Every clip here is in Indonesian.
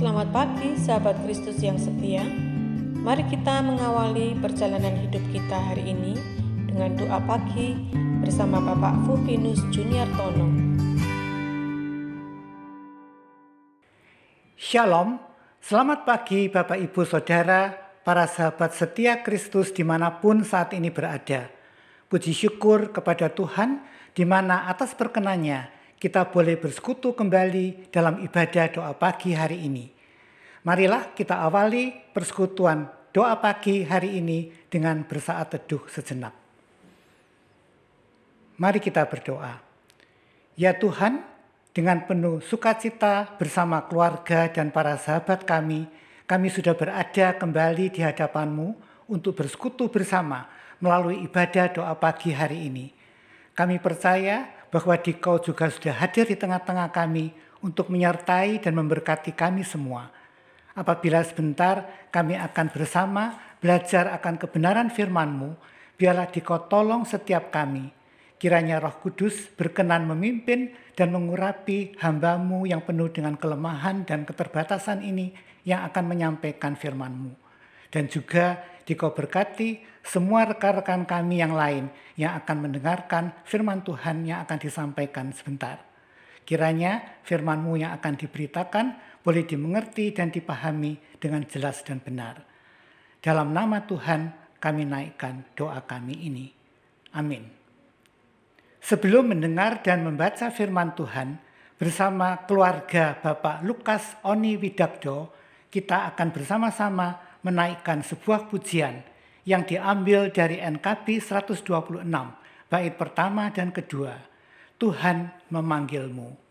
Selamat pagi sahabat Kristus yang setia. Mari kita mengawali perjalanan hidup kita hari ini dengan doa pagi bersama Bapak Fupinus Juniartono. Shalom, selamat pagi Bapak Ibu Saudara, para sahabat setia Kristus dimanapun saat ini berada. Puji syukur kepada Tuhan di mana atas perkenannya kita boleh bersekutu kembali dalam ibadah doa pagi hari ini. Marilah kita awali persekutuan doa pagi hari ini dengan bersaat teduh sejenak. Mari kita berdoa. Ya Tuhan, dengan penuh sukacita bersama keluarga dan para sahabat kami sudah berada kembali di hadapan-Mu untuk bersekutu bersama melalui ibadah doa pagi hari ini. Kami percaya bahwa Dikau juga sudah hadir di tengah-tengah kami untuk menyertai dan memberkati kami semua. Apabila sebentar kami akan bersama belajar akan kebenaran firman-Mu, biarlah Dikau tolong setiap kami. Kiranya Roh Kudus berkenan memimpin dan mengurapi hamba-Mu yang penuh dengan kelemahan dan keterbatasan ini yang akan menyampaikan firman-Mu. Dan juga Dikau berkati semua rekan-rekan kami yang lain yang akan mendengarkan firman Tuhan yang akan disampaikan sebentar. Kiranya firman-Mu yang akan diberitakan boleh dimengerti dan dipahami dengan jelas dan benar. Dalam nama Tuhan kami naikkan doa kami ini. Amin. Sebelum mendengar dan membaca firman Tuhan bersama keluarga Bapak Lukas Oni Widakdo, kita akan bersama-sama menaikkan sebuah pujian yang diambil dari NKB 126, bait pertama dan kedua. Tuhan memanggilmu.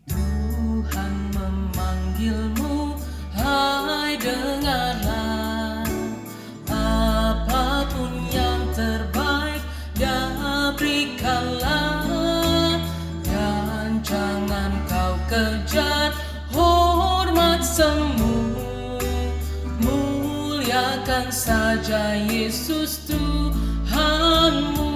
Tuhan memanggilmu, hai dengarlah, apapun yang terbaik Dia berikanlah, dan jangan kau kejar hormat semu, muliakan saja Yesus Tuhanmu.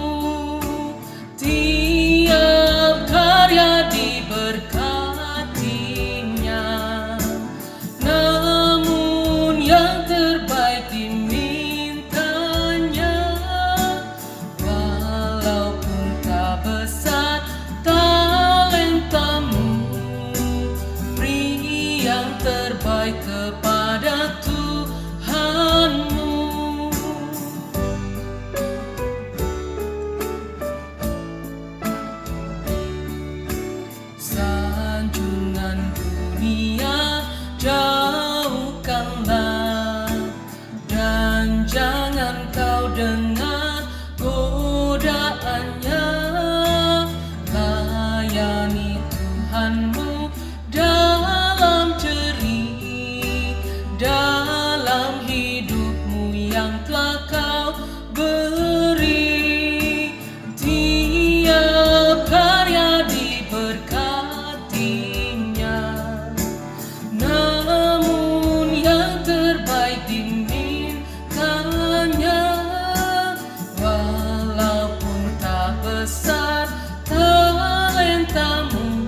Tiap karya diberkatinya, namun yang terbaik dimintanya. Walaupun tak besar talentamu, beri yang terbaik kepada Tuhanmu. Sanjungan dunia jauhkanlah, dan jangan kau dengar godaannya. Layani Tuhanmu dalam jerih, dalam hidupmu yang telah kau beri. Tiap karya diberkatinya, namun yang terbaik dimintanya. Walaupun tak besar talentamu,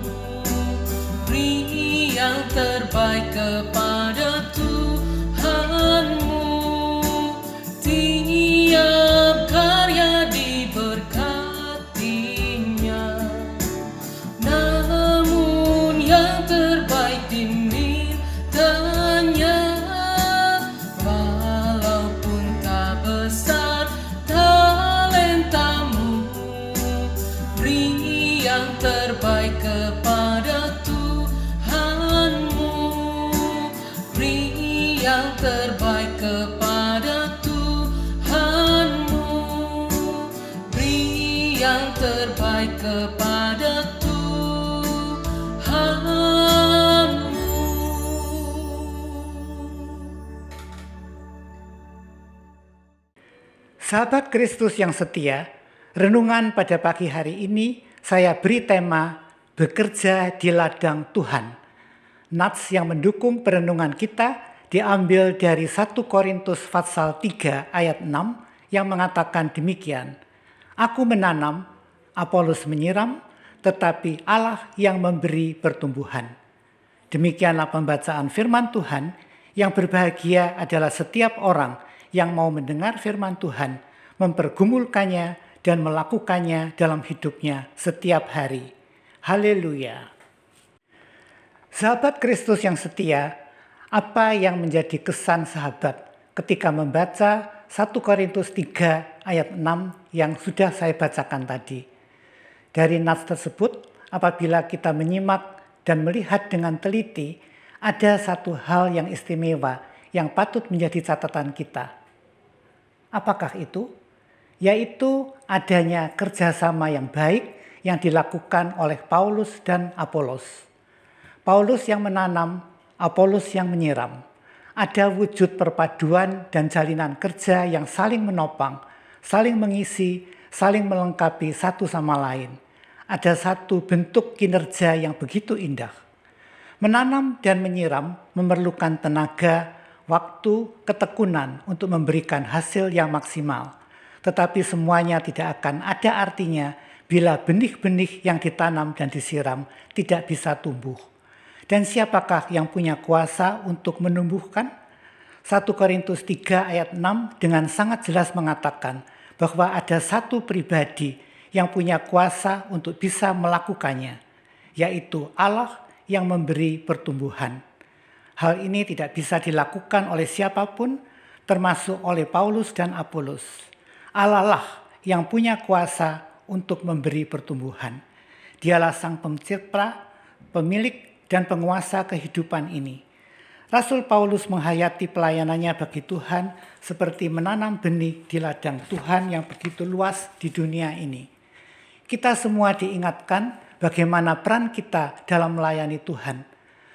beri yang terbaik kepada Tuhanmu. Tiap karya diberkatinya, namun yang terbaik dimintanya. Walaupun tak besar talentamu, beri yang terbaik kepada Tuhanmu. Beri yang terbaik kepada Tuhanmu. Beri yang terbaik kepada Tuhanmu. Sahabat Kristus yang setia, renungan pada pagi hari ini saya beri tema bekerja di ladang Tuhan. Nats yang mendukung perenungan kita diambil dari 1 Korintus pasal 3 ayat 6 yang mengatakan demikian. Aku menanam, Apolos menyiram, tetapi Allah yang memberi pertumbuhan. Demikianlah pembacaan firman Tuhan. Yang berbahagia adalah setiap orang yang mau mendengar firman Tuhan, mempergumulkannya dan melakukannya dalam hidupnya setiap hari. Haleluya. Sahabat Kristus yang setia, apa yang menjadi kesan sahabat ketika membaca 1 Korintus 3 ayat 6 yang sudah saya bacakan tadi? Dari nats tersebut, apabila kita menyimak dan melihat dengan teliti, ada satu hal yang istimewa yang patut menjadi catatan kita. Apakah itu? Yaitu adanya kerjasama yang baik yang dilakukan oleh Paulus dan Apolos. Paulus yang menanam, Apolos yang menyiram. Ada wujud perpaduan dan jalinan kerja yang saling menopang, saling mengisi, saling melengkapi satu sama lain. Ada satu bentuk kinerja yang begitu indah. Menanam dan menyiram memerlukan tenaga, waktu, ketekunan untuk memberikan hasil yang maksimal. Tetapi semuanya tidak akan ada artinya bila benih-benih yang ditanam dan disiram tidak bisa tumbuh. Dan siapakah yang punya kuasa untuk menumbuhkan? 1 Korintus 3 ayat 6 dengan sangat jelas mengatakan bahwa ada satu pribadi yang punya kuasa untuk bisa melakukannya, yaitu Allah yang memberi pertumbuhan. Hal ini tidak bisa dilakukan oleh siapapun, termasuk oleh Paulus dan Apolos. Allah lah yang punya kuasa untuk memberi pertumbuhan. Dialah sang pencipta, pemilik dan penguasa kehidupan ini. Rasul Paulus menghayati pelayanannya bagi Tuhan seperti menanam benih di ladang Tuhan yang begitu luas di dunia ini. Kita semua diingatkan bagaimana peran kita dalam melayani Tuhan.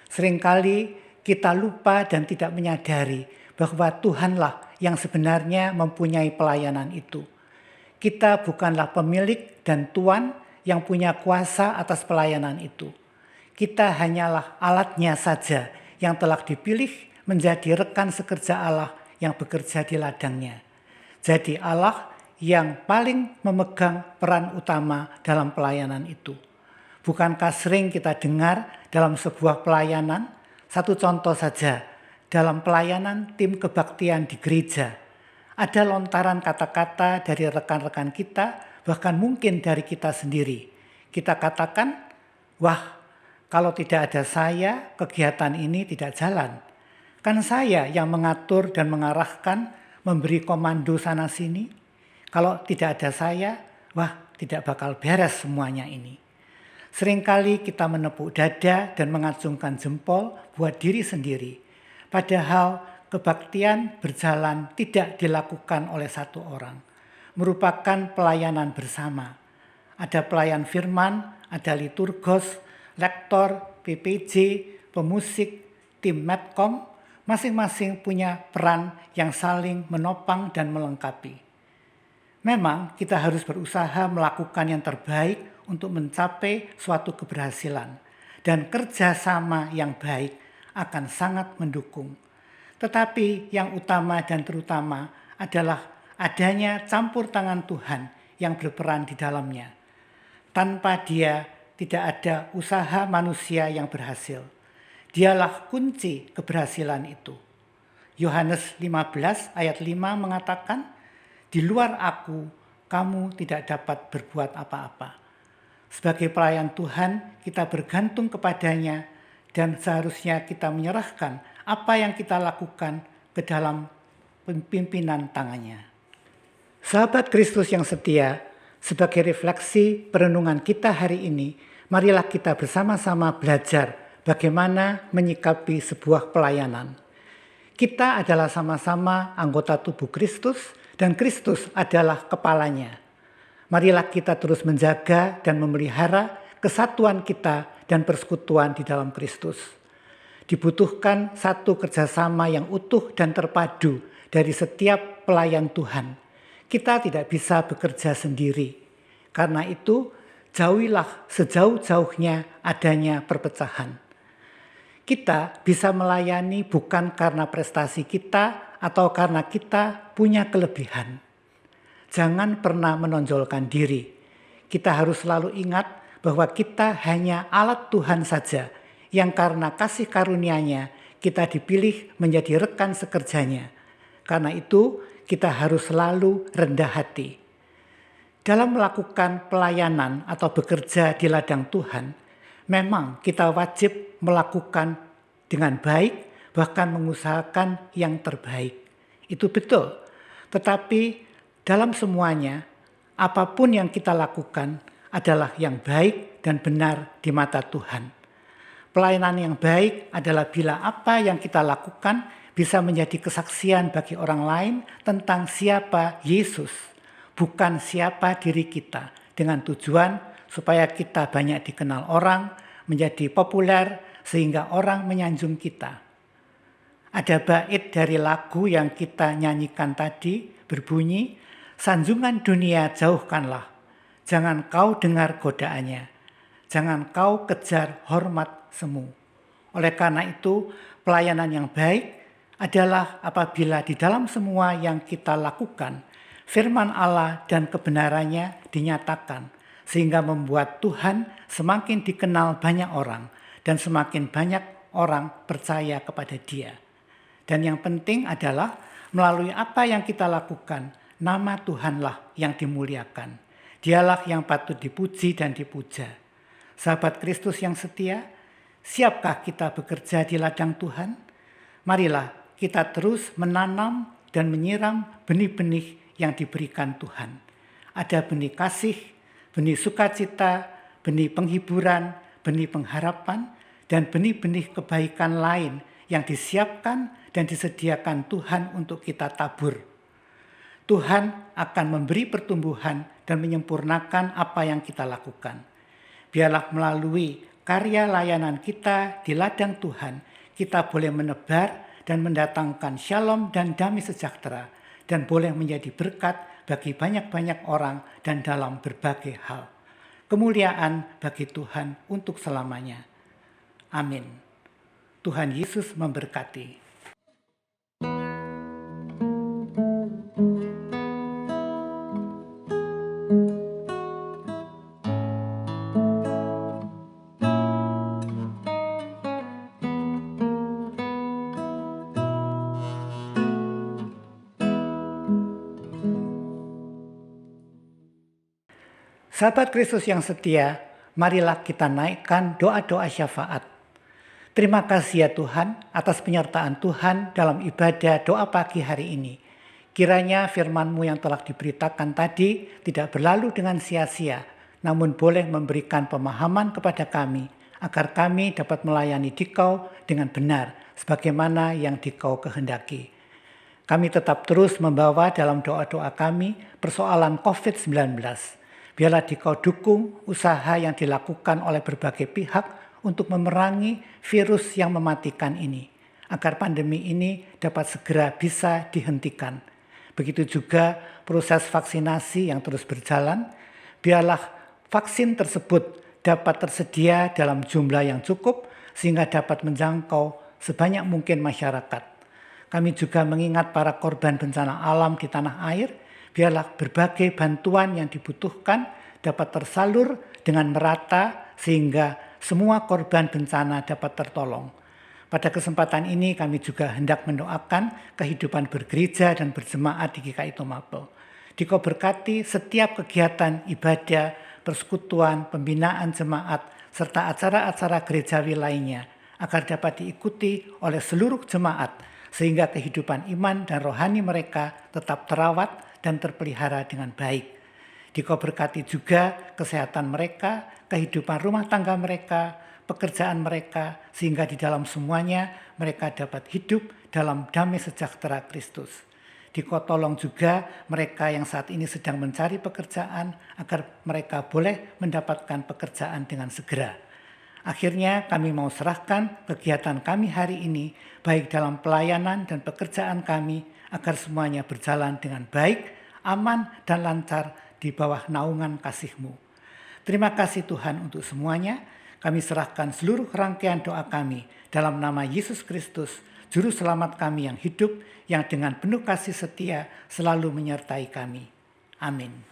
Seringkali kita lupa dan tidak menyadari bahwa Tuhanlah yang sebenarnya mempunyai pelayanan itu. Kita bukanlah pemilik dan tuan yang punya kuasa atas pelayanan itu. Kita hanyalah alatnya saja yang telah dipilih menjadi rekan sekerja Allah yang bekerja di ladangnya. Jadi Allah yang paling memegang peran utama dalam pelayanan itu. Bukankah sering kita dengar dalam sebuah pelayanan, satu contoh saja, dalam pelayanan tim kebaktian di gereja, ada lontaran kata-kata dari rekan-rekan kita, bahkan mungkin dari kita sendiri. Kita katakan, wah, kalau tidak ada saya, kegiatan ini tidak jalan. Kan saya yang mengatur dan mengarahkan, memberi komando sana-sini. Kalau tidak ada saya, wah, tidak bakal beres semuanya ini. Seringkali kita menepuk dada dan mengacungkan jempol buat diri sendiri. Padahal kebaktian berjalan tidak dilakukan oleh satu orang. Merupakan pelayanan bersama. Ada pelayan firman, ada liturgos, lektor, PPJ, pemusik, tim medcom, masing-masing punya peran yang saling menopang dan melengkapi. Memang kita harus berusaha melakukan yang terbaik untuk mencapai suatu keberhasilan, dan kerjasama yang baik akan sangat mendukung. Tetapi yang utama dan terutama adalah adanya campur tangan Tuhan yang berperan di dalamnya. Tanpa Dia tidak ada usaha manusia yang berhasil. Dialah kunci keberhasilan itu. Yohanes 15 ayat 5 mengatakan, di luar aku, kamu tidak dapat berbuat apa-apa. Sebagai pelayan Tuhan, kita bergantung kepadanya dan seharusnya kita menyerahkan apa yang kita lakukan ke dalam pimpinan tangannya. Sahabat Kristus yang setia, sebagai refleksi perenungan kita hari ini, marilah kita bersama-sama belajar bagaimana menyikapi sebuah pelayanan. Kita adalah sama-sama anggota tubuh Kristus dan Kristus adalah kepalanya. Marilah kita terus menjaga dan memelihara kesatuan kita dan persekutuan di dalam Kristus. Dibutuhkan satu kerjasama yang utuh dan terpadu dari setiap pelayan Tuhan. Kita tidak bisa bekerja sendiri. Karena itu, jauhilah sejauh-jauhnya adanya perpecahan. Kita bisa melayani bukan karena prestasi kita atau karena kita punya kelebihan. Jangan pernah menonjolkan diri. Kita harus selalu ingat bahwa kita hanya alat Tuhan saja yang karena kasih karunia-Nya kita dipilih menjadi rekan sekerjanya. Karena itu kita harus selalu rendah hati. Dalam melakukan pelayanan atau bekerja di ladang Tuhan, memang kita wajib melakukan dengan baik, bahkan mengusahakan yang terbaik. Itu betul. Tetapi dalam semuanya, apapun yang kita lakukan adalah yang baik dan benar di mata Tuhan. Pelayanan yang baik adalah bila apa yang kita lakukan bisa menjadi kesaksian bagi orang lain tentang siapa Yesus, bukan siapa diri kita, dengan tujuan supaya kita banyak dikenal orang, menjadi populer sehingga orang menyanjung kita. Ada bait dari lagu yang kita nyanyikan tadi berbunyi, sanjungan dunia jauhkanlah, jangan kau dengar godaannya, jangan kau kejar hormat semu. Oleh karena itu, pelayanan yang baik adalah apabila di dalam semua yang kita lakukan, firman Allah dan kebenarannya dinyatakan, sehingga membuat Tuhan semakin dikenal banyak orang dan semakin banyak orang percaya kepada Dia. Dan yang penting adalah melalui apa yang kita lakukan, nama Tuhanlah yang dimuliakan. Dialah yang patut dipuji dan dipuja. Sahabat Kristus yang setia, siapkah kita bekerja di ladang Tuhan? Marilah kita terus menanam dan menyiram benih-benih yang diberikan Tuhan. Ada benih kasih, benih sukacita, benih penghiburan, benih pengharapan, dan benih-benih kebaikan lain yang disiapkan dan disediakan Tuhan untuk kita tabur. Tuhan akan memberi pertumbuhan dan menyempurnakan apa yang kita lakukan. Biarlah melalui karya layanan kita di ladang Tuhan, kita boleh menebar dan mendatangkan shalom dan damai sejahtera, dan boleh menjadi berkat bagi banyak-banyak orang dan dalam berbagai hal. Kemuliaan bagi Tuhan untuk selamanya. Amin. Tuhan Yesus memberkati. Sahabat Kristus yang setia, marilah kita naikkan doa-doa syafaat. Terima kasih ya Tuhan atas penyertaan Tuhan dalam ibadah doa pagi hari ini. Kiranya firman-Mu yang telah diberitakan tadi tidak berlalu dengan sia-sia, namun boleh memberikan pemahaman kepada kami, agar kami dapat melayani Dikau dengan benar, sebagaimana yang Dikau kehendaki. Kami tetap terus membawa dalam doa-doa kami persoalan COVID-19. Biarlah Dikau dukung usaha yang dilakukan oleh berbagai pihak untuk memerangi virus yang mematikan ini, agar pandemi ini dapat segera bisa dihentikan. Begitu juga proses vaksinasi yang terus berjalan, biarlah vaksin tersebut dapat tersedia dalam jumlah yang cukup sehingga dapat menjangkau sebanyak mungkin masyarakat. Kami juga mengingat para korban bencana alam di tanah air, biarlah berbagai bantuan yang dibutuhkan dapat tersalur dengan merata sehingga semua korban bencana dapat tertolong. Pada kesempatan ini kami juga hendak mendoakan kehidupan bergereja dan berjemaat di GKI Tomapo. Dikau berkati setiap kegiatan ibadah, persekutuan, pembinaan jemaat, serta acara-acara gerejawi lainnya agar dapat diikuti oleh seluruh jemaat sehingga kehidupan iman dan rohani mereka tetap terawat dan terpelihara dengan baik. Dikau berkati juga kesehatan mereka, kehidupan rumah tangga mereka, pekerjaan mereka, sehingga di dalam semuanya mereka dapat hidup dalam damai sejahtera Kristus. Dikau tolong juga mereka yang saat ini sedang mencari pekerjaan agar mereka boleh mendapatkan pekerjaan dengan segera. Akhirnya kami mau serahkan kegiatan kami hari ini baik dalam pelayanan dan pekerjaan kami agar semuanya berjalan dengan baik, aman dan lancar di bawah naungan kasih-Mu. Terima kasih Tuhan untuk semuanya. Kami serahkan seluruh rangkaian doa kami dalam nama Yesus Kristus, Juru Selamat kami yang hidup, yang dengan penuh kasih setia selalu menyertai kami. Amin.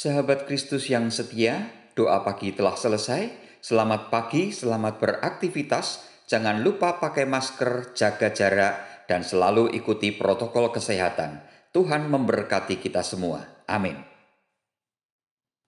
Sahabat Kristus yang setia, doa pagi telah selesai. Selamat pagi, selamat beraktivitas. Jangan lupa pakai masker, jaga jarak, dan selalu ikuti protokol kesehatan. Tuhan memberkati kita semua. Amin.